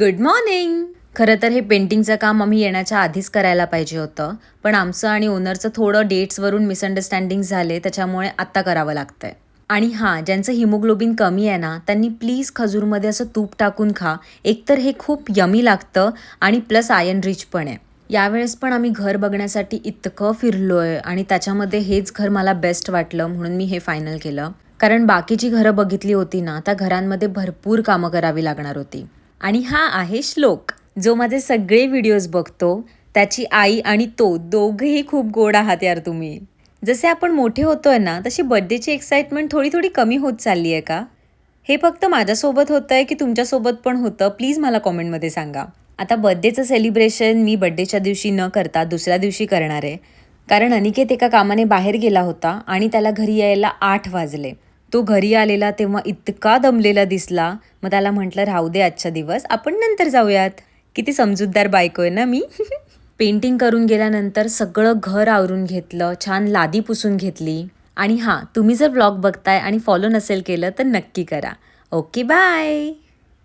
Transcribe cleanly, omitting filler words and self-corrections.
Good morning. खरं तर हे पेंटिंगचं काम आम्ही येण्याच्या आधीच करायला पाहिजे होतं, पण आमचं आणि ओनरचं थोडं डेट्सवरून मिसअंडरस्टँडिंग झाले, त्याच्यामुळे आत्ता करावं लागतंय. आणि हां, ज्यांचं हिमोग्लोबिन कमी आहे ना, त्यांनी प्लीज खजूरमध्ये असं तूप टाकून खा. एकतर हे खूप यमी लागतं आणि प्लस आयर्न रिच पण आहे. यावेळेस पण आम्ही घर बघण्यासाठी इतकं फिरलोय आणि त्याच्यामध्ये हेच घर मला बेस्ट वाटलं, म्हणून मी हे फायनल केलं. कारण बाकीची घरं बघितली होती ना, त्या घरांमध्ये भरपूर कामं करावी लागणार होती. आणि हा आहे श्लोक, जो माझे सगळे व्हिडिओज बघतो. त्याची आई आणि तो दोघंही खूप गोड आहात यार तुम्ही. जसे आपण मोठे होतोय ना, तशी बर्थडेची एक्साइटमेंट थोडी थोडी कमी होत चालली आहे का? हे फक्त माझ्यासोबत होतंय की तुमच्यासोबत पण होतं, प्लीज मला कॉमेंटमध्ये सांगा. आता बर्थडेचं सेलिब्रेशन मी बर्थडेच्या दिवशी न करता दुसऱ्या दिवशी करणार आहे. कारण अनिकेत एका कामाने बाहेर गेला होता आणि त्याला घरी यायला 8 वाजले. तो घरी आलेला तेव्हा इतका दमलेला दिसला. मग त्याला म्हटलं राहू दे आजचा दिवस, आपण नंतर जाऊयात. किती समजूतदार बायको आहे ना मी. पेंटिंग करून गेल्यानंतर सगळं घर आवरून घेतलं, छान लादी पुसून घेतली. आणि हां, तुम्ही जर व्लॉग बघताय आणि फॉलो नसेल केलं तर नक्की करा. Okay bye.